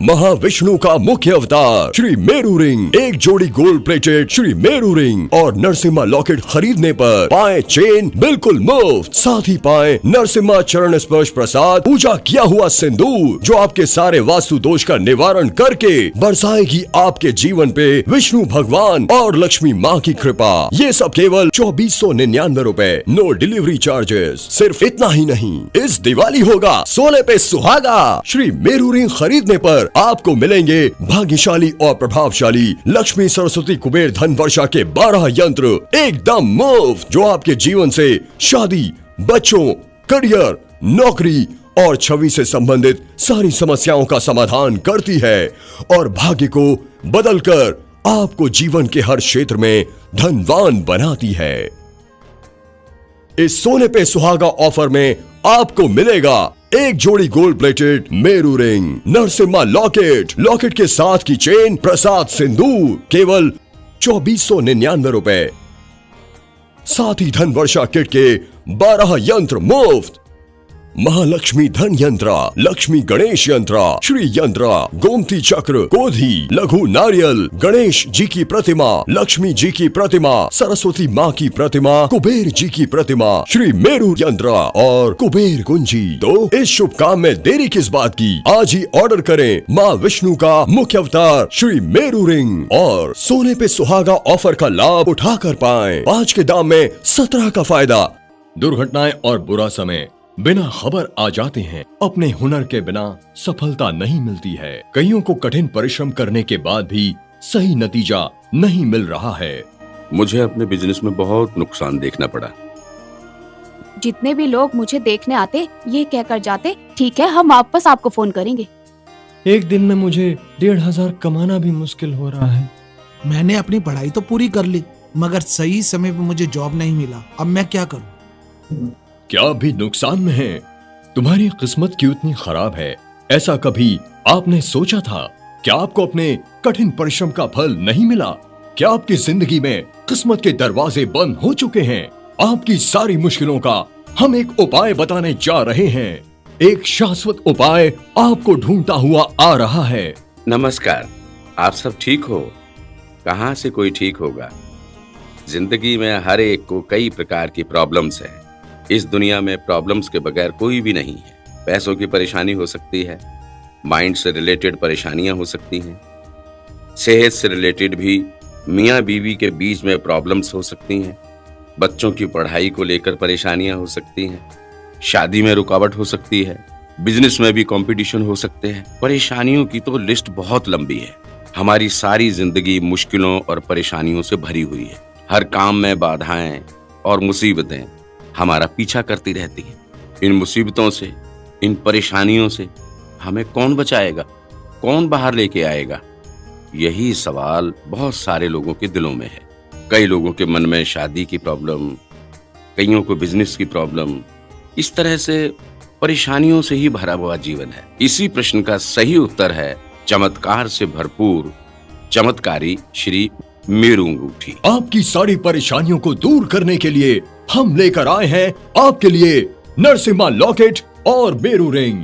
महाविष्णु का मुख्य अवतार श्री मेरू रिंग, एक जोड़ी gold plated Shri Meru ring और नरसिम्हा लॉकेट खरीदने पर पाए चेन बिल्कुल मुफ्त। साथ ही पाए नरसिम्हा चरण स्पर्श प्रसाद, पूजा किया हुआ सिंदूर जो आपके सारे वास्तु दोष का निवारण करके बरसाएगी आपके जीवन पे विष्णु भगवान और लक्ष्मी माँ की कृपा। ये सब केवल 2499 रुपए, नो डिलीवरी चार्जेस। सिर्फ इतना ही नहीं, इस दिवाली होगा सोने पे सुहागा। श्री मेरू रिंग खरीदने पर आपको मिलेंगे भाग्यशाली और प्रभावशाली लक्ष्मी सरस्वती कुबेर धन वर्षा के 12 यंत्र एकदम मुफ्त, जो आपके जीवन से शादी, बच्चों, करियर, नौकरी और छवि से संबंधित सारी समस्याओं का समाधान करती है और भाग्य को बदलकर आपको जीवन के हर क्षेत्र में धनवान बनाती है। इस सोने पे सुहागा ऑफर में आपको मिलेगा एक जोड़ी gold plated Meru ring, Narasimha locket, locket के साथ की चेन, प्रसाद सिंदूर केवल 2499 रुपए। साथ ही धन वर्षा किट के 12 यंत्र मुफ्त। महालक्ष्मी धन यंत्र, लक्ष्मी गणेश यंत्र, श्री यंत्र, गोमती चक्र, कोधी, लघु नारियल, गणेश जी की प्रतिमा, लक्ष्मी जी की प्रतिमा, सरस्वती माँ की प्रतिमा, कुबेर जी की प्रतिमा, श्री मेरू यंत्र और कुबेर कुंजी। तो इस शुभ काम में देरी किस बात की, आज ही ऑर्डर करें माँ विष्णु का मुख्य अवतार श्री मेरू रिंग और सोने पे सुहागा ऑफर का लाभ उठाकर पाएं। 5 के दाम में 17 का फायदा। दुर्घटनाएं और बुरा समय बिना खबर आ जाते हैं। अपने हुनर के बिना सफलता नहीं मिलती है। कईयों को कठिन परिश्रम करने के बाद भी सही नतीजा नहीं मिल रहा है। मुझे अपने बिजनेस में बहुत नुकसान देखना पड़ा। जितने भी लोग मुझे देखने आते ये कहकर जाते, ठीक है हम वापस आपको फोन करेंगे। एक दिन में मुझे 1500 कमाना भी मुश्किल हो रहा है। मैंने अपनी पढ़ाई तो पूरी कर ली, मगर सही समय पे मुझे जॉब नहीं मिला। अब मैं क्या करूं? क्या भी नुकसान में है? तुम्हारी किस्मत क्यों इतनी खराब है? ऐसा कभी आपने सोचा था? क्या आपको अपने कठिन परिश्रम का फल नहीं मिला? क्या आपकी जिंदगी में किस्मत के दरवाजे बंद हो चुके हैं? आपकी सारी मुश्किलों का हम एक उपाय बताने जा रहे हैं। एक शाश्वत उपाय आपको ढूंढता हुआ आ रहा है। नमस्कार, आप सब ठीक हो? कहाँ से कोई ठीक होगा? जिंदगी में हर एक को कई प्रकार की प्रॉब्लम्स है। इस दुनिया में प्रॉब्लम्स के बगैर कोई भी नहीं है। पैसों की परेशानी हो सकती है, माइंड से रिलेटेड परेशानियां हो सकती हैं, सेहत से रिलेटेड भी मियाँ बीवी के बीच में प्रॉब्लम्स हो सकती हैं, बच्चों की पढ़ाई को लेकर परेशानियां हो सकती हैं, शादी में रुकावट हो सकती है, बिजनेस में भी कंपटीशन हो सकते हैं। परेशानियों की तो लिस्ट बहुत लंबी है। हमारी सारी जिंदगी मुश्किलों और परेशानियों से भरी हुई है। हर काम में बाधाएं और मुसीबतें हमारा पीछा करती रहती हैं। इन मुसीबतों से, इन परेशानियों से हमें कौन बचाएगा, कौन बाहर लेके आएगा? यही सवाल बहुत सारे लोगों के दिलों में है। कई लोगों के मन में शादी की प्रॉब्लम, कईयों को बिजनेस की प्रॉब्लम, इस तरह से परेशानियों से ही भरा हुआ जीवन है। इसी प्रश्न का सही उत्तर है चमत्कार से भरपूर चमत्कारी श्री मेरू अंगूठी। आपकी सारी परेशानियों को दूर करने के लिए हम लेकर आए हैं आपके लिए नरसिम्हा लॉकेट और मेरू रिंग।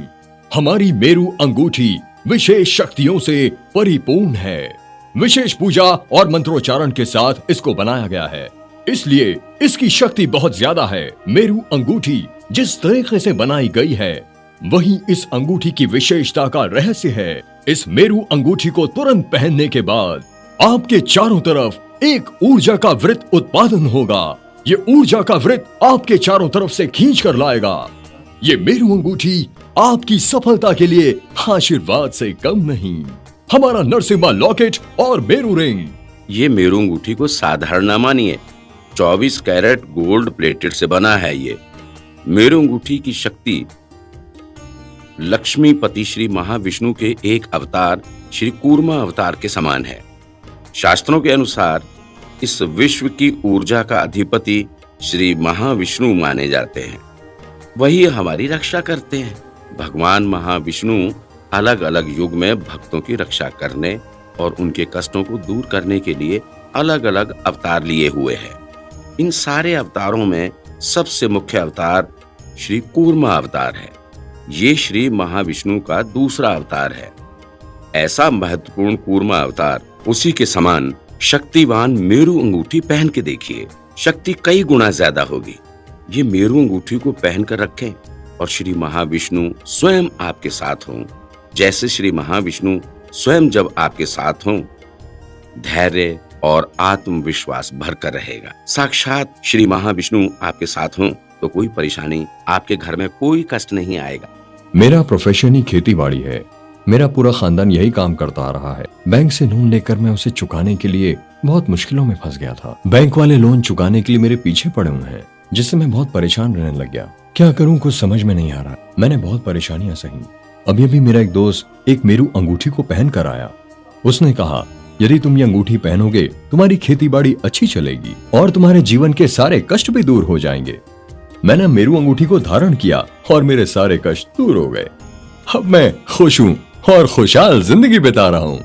हमारी मेरू अंगूठी विशेष शक्तियों से परिपूर्ण है। विशेष पूजा और मंत्रोच्चारण के साथ इसको बनाया गया है, इसलिए इसकी शक्ति बहुत ज्यादा है। मेरू अंगूठी जिस तरीके से बनाई गई है वही इस अंगूठी की विशेषता का रहस्य है। इस मेरू अंगूठी को तुरंत पहनने के बाद आपके चारों तरफ एक ऊर्जा का वृत्त उत्पादन होगा। ये ऊर्जा का वृत्त आपके चारों तरफ से खींच कर लाएगा। ये मेरू अंगूठी आपकी सफलता के लिए आशीर्वाद से कम नहीं। हमारा नरसिम्हा लॉकेट और मेरू रिंग, ये मेरू अंगूठी को साधारण ना मानिए, 24 कैरेट गोल्ड प्लेटेड से बना है। ये मेरू अंगूठी की शक्ति लक्ष्मीपति श्री महाविष्णु के एक अवतार श्री कूर्मा अवतार के समान है। शास्त्रों के अनुसार इस विश्व की ऊर्जा का अधिपति श्री महाविष्णु माने जाते हैं। वही हमारी रक्षा करते हैं। भगवान महाविष्णु अलग अलग युग में भक्तों की रक्षा करने और उनके कष्टों को दूर करने के लिए अलग अलग अवतार लिए हुए हैं। इन सारे अवतारों में सबसे मुख्य अवतार श्री कूर्मा अवतार है। ये श्री महाविष्णु का दूसरा अवतार है। ऐसा महत्वपूर्ण कूर्मा अवतार, उसी के समान शक्तिवान मेरू अंगूठी पहन के देखिए, शक्ति कई गुना ज्यादा होगी। ये मेरू अंगूठी को पहन कर रखें और श्री महाविष्णु स्वयं आपके साथ हों। जैसे श्री महाविष्णु स्वयं जब आपके साथ हों, धैर्य और आत्मविश्वास भरकर रहेगा। साक्षात श्री महाविष्णु आपके साथ हों तो कोई परेशानी, आपके घर में कोई कष्ट नहीं आएगा। मेरा प्रोफेशन ही खेती बाड़ी है। मेरा पूरा खानदान यही काम करता आ रहा है। बैंक से लोन लेकर मैं उसे चुकाने के लिए बहुत मुश्किलों में फंस गया था। बैंक वाले लोन चुकाने के लिए मेरे पीछे पड़े हुए हैं, जिससे मैं बहुत परेशान रहने लग गया। क्या करूं कुछ समझ में नहीं आ रहा। मैंने बहुत परेशानियां सही। अभी मेरा एक दोस्त एक मेरू अंगूठी को पहन कर आया। उसने कहा, यदि तुम ये अंगूठी पहनोगे तुम्हारी खेती बाड़ी अच्छी चलेगी और तुम्हारे जीवन के सारे कष्ट भी दूर हो जाएंगे। मैंने मेरू अंगूठी को धारण किया और मेरे सारे कष्ट दूर हो गए। अब मैं खुश हूँ और खुशहाल जिंदगी बिता रहा हूँ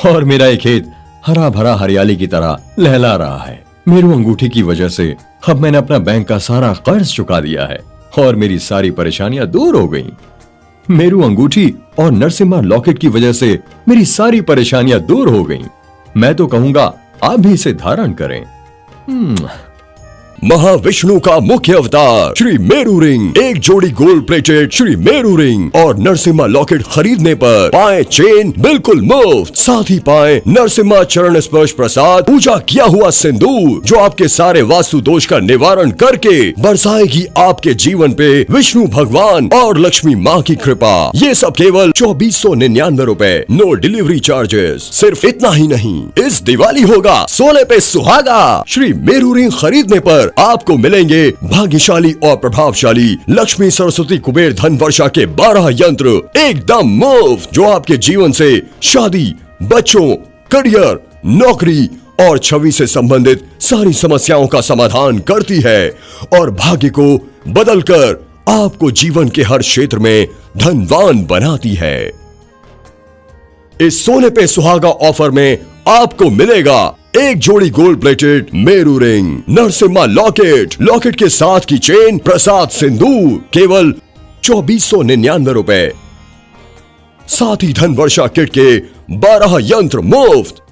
और मेरा एक खेत हरा भरा हरियाली की तरह लहला रहा है। मेरू अंगूठी की वजह से अब मैंने अपना बैंक का सारा कर्ज चुका दिया है और मेरी सारी परेशानियां दूर हो गईं। मेरू अंगूठी और नरसिम्हा लॉकेट की वजह से मेरी सारी परेशानियां दूर हो गईं। मैं तो कहूंगा आप भी इसे धारण करें। महाविष्णु का मुख्य अवतार श्री मेरू रिंग, एक जोड़ी gold plated Shri Meru ring और नरसिम्हा लॉकेट खरीदने पर पाएं चेन बिल्कुल मुफ्त। साथ ही पाएं नरसिम्हा चरण स्पर्श प्रसाद, पूजा किया हुआ सिंदूर जो आपके सारे वास्तु दोष का निवारण करके बरसाएगी आपके जीवन पे विष्णु भगवान और लक्ष्मी माँ की कृपा। ये सब केवल 2499 रुपए, नो डिलीवरी चार्जेस। सिर्फ इतना ही नहीं, इस दिवाली होगा सोने पे सुहागा। श्री मेरू रिंग खरीदने पर आपको मिलेंगे भाग्यशाली और प्रभावशाली लक्ष्मी सरस्वती कुबेर धन वर्षा के 12 यंत्र एकदम मुफ्त, जो आपके जीवन से शादी, बच्चों, करियर, नौकरी और छवि से संबंधित सारी समस्याओं का समाधान करती है और भाग्य को बदलकर आपको जीवन के हर क्षेत्र में धनवान बनाती है। इस सोने पे सुहागा ऑफर में आपको मिलेगा एक जोड़ी gold plated Meru ring, Narasimha locket, locket के साथ की चेन, प्रसाद सिंदूर केवल 2499 रुपए। साथ ही धन वर्षा किट के 12 यंत्र मुफ्त।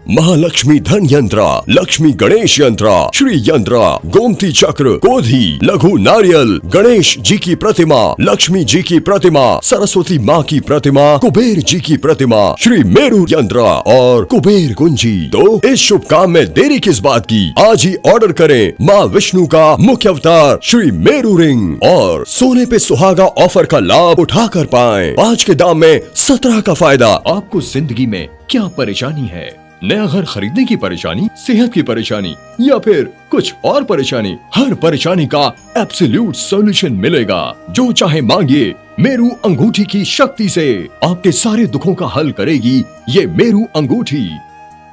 महालक्ष्मी धन यंत्र, लक्ष्मी गणेश यंत्र, श्री यंत्र, गोमती चक्र, कोधी, लघु नारियल, गणेश जी की प्रतिमा, लक्ष्मी जी की प्रतिमा, सरस्वती माँ की प्रतिमा, कुबेर जी की प्रतिमा, श्री मेरू यंत्र और कुबेर कुंजी। तो इस शुभ काम में देरी किस बात की, आज ही ऑर्डर करें माँ विष्णु का मुख्य अवतार श्री मेरू रिंग और सोने पे सुहागा ऑफर का लाभ उठाकर पाएं। 5 के दाम में 17 का फायदा। आपको जिंदगी में क्या परेशानी है? नया घर खरीदने की परेशानी, सेहत की परेशानी या फिर कुछ और परेशानी? हर परेशानी का एब्सोल्यूट सॉल्यूशन मिलेगा। जो चाहे मांगिए, मेरू अंगूठी की शक्ति से आपके सारे दुखों का हल करेगी ये मेरू अंगूठी।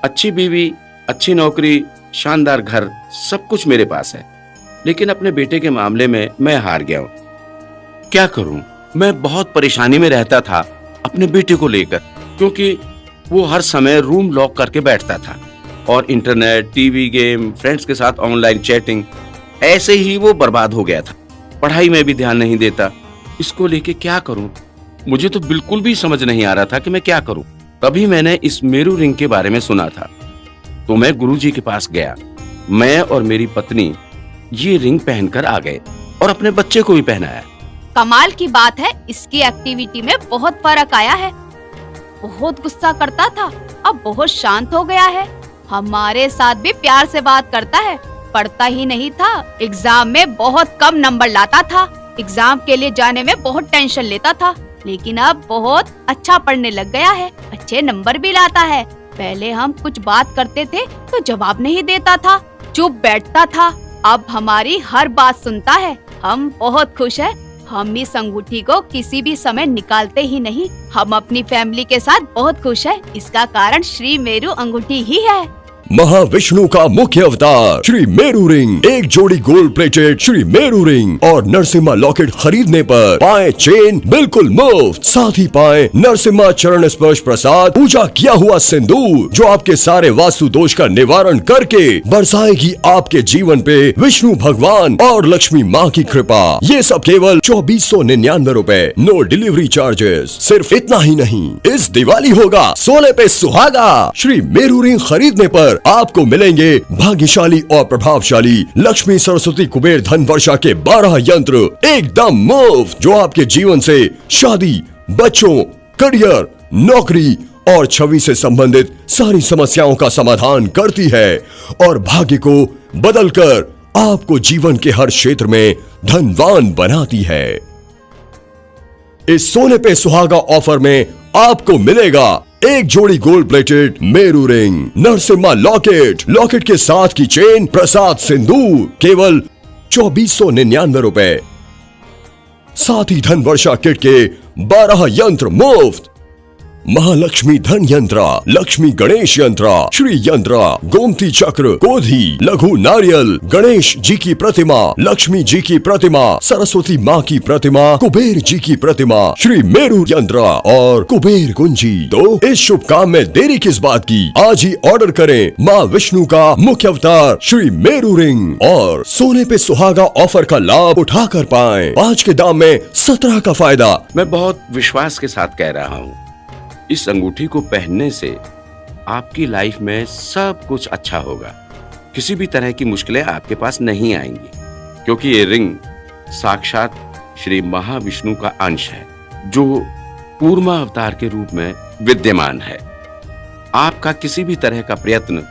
अच्छी बीवी, अच्छी नौकरी, शानदार घर, सब कुछ मेरे पास है, लेकिन अपने बेटे के मामले में मैं हार गया हूँ। क्या करूँ? मैं बहुत परेशानी में रहता था अपने बेटे को लेकर, क्योंकि वो हर समय रूम लॉक करके बैठता था और इंटरनेट, टीवी, गेम, फ्रेंड्स के साथ ऑनलाइन चैटिंग, ऐसे ही वो बर्बाद हो गया था। पढ़ाई में भी ध्यान नहीं देता। इसको लेके क्या करूं? मुझे तो बिल्कुल भी समझ नहीं आ रहा था कि मैं क्या करूं। तभी मैंने इस मेरू रिंग के बारे में सुना था, तो मैं गुरुजी के पास गया। मैं और मेरी पत्नी ये रिंग पहनकर आ गए और अपने बच्चे को भी पहनाया। कमाल की बात है, इसकी एक्टिविटी में बहुत फर्क आया है। बहुत गुस्सा करता था, अब बहुत शांत हो गया है। हमारे साथ भी प्यार से बात करता है। पढ़ता ही नहीं था, एग्जाम में बहुत कम नंबर लाता था। एग्जाम के लिए जाने में बहुत टेंशन लेता था, लेकिन अब बहुत अच्छा पढ़ने लग गया है, अच्छे नंबर भी लाता है। पहले हम कुछ बात करते थे तो जवाब नहीं देता था, चुप बैठता था। अब हमारी हर बात सुनता है। हम बहुत खुश हैं। हम इस अंगूठी को किसी भी समय निकालते ही नहीं। हम अपनी फैमिली के साथ बहुत खुश हैं। इसका कारण श्री मेरू अंगूठी ही है। महाविष्णु का मुख्य अवतार श्री मेरू रिंग, एक जोड़ी gold plated Shri Meru ring और नरसिम्हा लॉकेट खरीदने पर पाए चेन बिल्कुल मुफ्त। साथ ही पाए नरसिम्हा चरण स्पर्श प्रसाद, पूजा किया हुआ सिंदूर जो आपके सारे वास्तु दोष का निवारण करके बरसाएगी आपके जीवन पे विष्णु भगवान और लक्ष्मी माँ की कृपा। ये सब केवल 2499 रुपए, नो डिलीवरी चार्जेस। सिर्फ इतना ही नहीं, इस दिवाली होगा सोने पे सुहागा। श्री मेरू रिंग खरीदने पर आपको मिलेंगे भाग्यशाली और प्रभावशाली लक्ष्मी सरस्वती कुबेर धन वर्षा के 12 यंत्र एकदम मुफ्त, जो आपके जीवन से शादी, बच्चों, करियर, नौकरी और छवि से संबंधित सारी समस्याओं का समाधान करती है और भाग्य को बदलकर आपको जीवन के हर क्षेत्र में धनवान बनाती है। इस सोने पे सुहागा ऑफर में आपको मिलेगा एक जोड़ी gold plated Meru ring, Narasimha locket, locket के साथ की चेन, प्रसाद सिंदूर केवल 2499 रुपए। साथ ही धन वर्षा किट के 12 यंत्र मुफ्त। महालक्ष्मी धन यंत्रा, लक्ष्मी गणेश यंत्रा, श्री यंत्रा, गोमती चक्र, कोधी, लघु नारियल, गणेश जी की प्रतिमा, लक्ष्मी जी की प्रतिमा, सरस्वती माँ की प्रतिमा, कुबेर जी की प्रतिमा, श्री मेरू यंत्रा और कुबेर कुंजी। तो इस शुभ काम में देरी किस बात की, आज ही ऑर्डर करें माँ विष्णु का मुख्य अवतार श्री मेरू रिंग और सोने पे सुहागा ऑफर का लाभ उठाकर पाएं। 5 के दाम में 17 का फायदा। मैं बहुत विश्वास के साथ कह रहा हूँ, इस अंगूठी को पहनने से आपकी लाइफ में सब कुछ अच्छा होगा। किसी भी तरह की मुश्किलें आपके पास नहीं आएंगी, क्योंकि ये रिंग साक्षात श्री महाविष्णु का अंश है, जो कूर्मा अवतार के रूप में विद्यमान है। आपका किसी भी तरह का प्रयत्न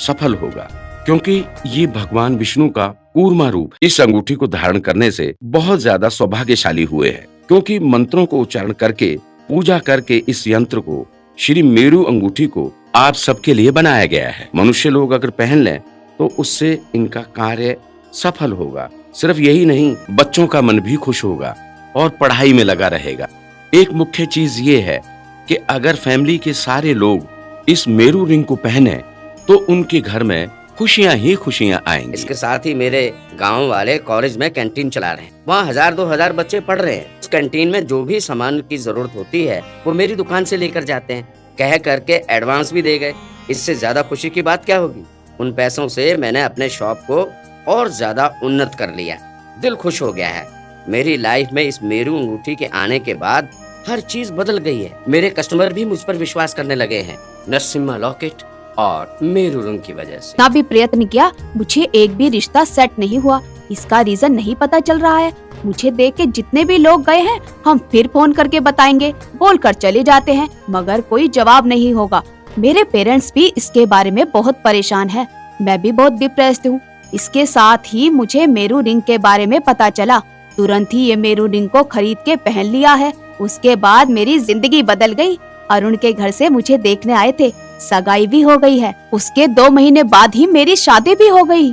सफल होगा, क्योंकि ये भगवान विष्णु का कूर्मा रूप। इस अंगूठी को धारण करने से बहुत ज्यादा सौभाग्यशाली हुए हैं, क्योंकि मंत्रों को उच्चारण करके, पूजा करके इस यंत्र को, श्री मेरू अंगूठी को आप सबके लिए बनाया गया है। मनुष्य लोग अगर पहन लें तो उससे इनका कार्य सफल होगा। सिर्फ यही नहीं, बच्चों का मन भी खुश होगा और पढ़ाई में लगा रहेगा। एक मुख्य चीज ये है कि अगर फैमिली के सारे लोग इस मेरू रिंग को पहने तो उनके घर में खुशियां ही खुशियां आएंगी। इसके साथ ही मेरे गांव वाले कॉलेज में कैंटीन चला रहे हैं, वहाँ 1000-2000 बच्चे पढ़ रहे हैं। इस कैंटीन में जो भी सामान की जरूरत होती है वो मेरी दुकान से लेकर जाते हैं, कह करके एडवांस भी दे गए। इससे ज्यादा खुशी की बात क्या होगी। उन पैसों से मैंने अपने शॉप को और ज्यादा उन्नत कर लिया, दिल खुश हो गया है। मेरी लाइफ में इस मेरू अंगूठी के आने के बाद हर चीज बदल गई है। मेरे कस्टमर भी मुझ पर विश्वास करने लगे हैं, नरसिम्हा लॉकेट और मेरू रिंग की वजह से। ना भी प्रयत्न किया, मुझे एक भी रिश्ता सेट नहीं हुआ। इसका रीजन नहीं पता चल रहा है। मुझे देख के जितने भी लोग गए हैं, हम फिर फोन करके बताएंगे बोलकर चले जाते हैं, मगर कोई जवाब नहीं होगा। मेरे पेरेंट्स भी इसके बारे में बहुत परेशान है, मैं भी बहुत डिप्रेस्ड हूँ। इसके साथ ही मुझे मेरू रिंग के बारे में पता चला, तुरंत ही ये मेरू रिंग को खरीद के पहन लिया है। उसके बाद मेरी जिंदगी बदल गई। अरुण के घर से मुझे देखने आए थे, सगाई भी हो गई है। उसके 2 महीने बाद ही मेरी शादी भी हो गई।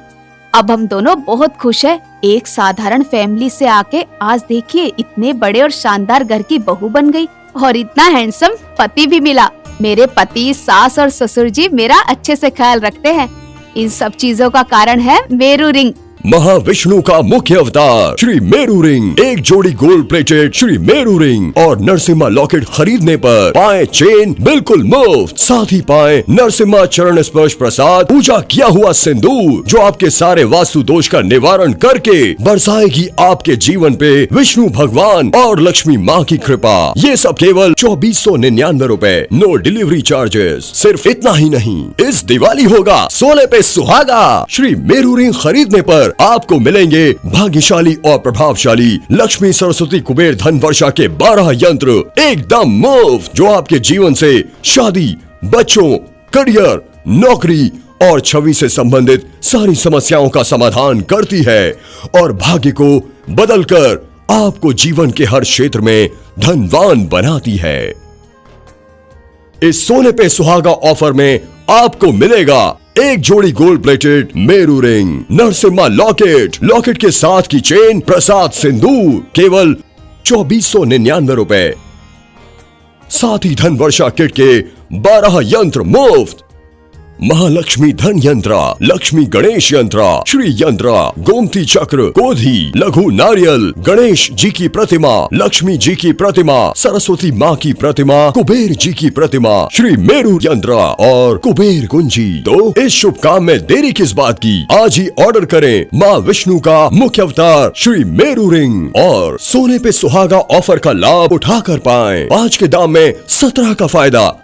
अब हम दोनों बहुत खुश हैं। एक साधारण फैमिली से आके आज देखिए इतने बड़े और शानदार घर की बहू बन गई और इतना हैंडसम पति भी मिला। मेरे पति, सास और ससुर जी मेरा अच्छे से ख्याल रखते हैं। इन सब चीजों का कारण है मेरू रिंग। महाविष्णु का मुख्य अवतार श्री मेरू रिंग, एक जोड़ी gold plated Shri Meru ring और नरसिम्हा लॉकेट खरीदने पर पाए चेन बिल्कुल मुफ्त। साथ ही पाए नरसिम्हा चरण स्पर्श प्रसाद, पूजा किया हुआ सिंदूर जो आपके सारे वास्तु दोष का निवारण करके बरसाएगी आपके जीवन पे विष्णु भगवान और लक्ष्मी माँ की कृपा। ये सब केवल 2499 रुपए, नो डिलीवरी चार्जेस। सिर्फ इतना ही नहीं, इस दिवाली होगा सोने पे सुहागा। श्री मेरू रिंग खरीदने पर आपको मिलेंगे भाग्यशाली और प्रभावशाली लक्ष्मी सरस्वती कुबेर धन वर्षा के 12 यंत्र एकदम मुफ्त, जो आपके जीवन से शादी, बच्चों, करियर, नौकरी और छवि से संबंधित सारी समस्याओं का समाधान करती है और भाग्य को बदलकर आपको जीवन के हर क्षेत्र में धनवान बनाती है। इस सोने पे सुहागा ऑफर में आपको मिलेगा एक जोड़ी gold plated Meru ring, Narasimha locket, locket के साथ की चेन, प्रसाद सिंदूर केवल 2499 रुपए। साथ ही धन वर्षा किट के 12 यंत्र मुफ्त। महालक्ष्मी धन यंत्र, लक्ष्मी गणेश यंत्र, श्री यंत्र, गोमती चक्र, कोधी, लघु नारियल, गणेश जी की प्रतिमा, लक्ष्मी जी की प्रतिमा, सरस्वती माँ की प्रतिमा, कुबेर जी की प्रतिमा, श्री मेरू यंत्र और कुबेर कुंजी। तो इस शुभ काम में देरी किस बात की? आज ही ऑर्डर करें माँ विष्णु का मुख्य अवतार श्री मेरू रिंग और सोने पे सुहागा ऑफर का लाभ उठाकर पाएं। 5 के दाम में 17 का फायदा।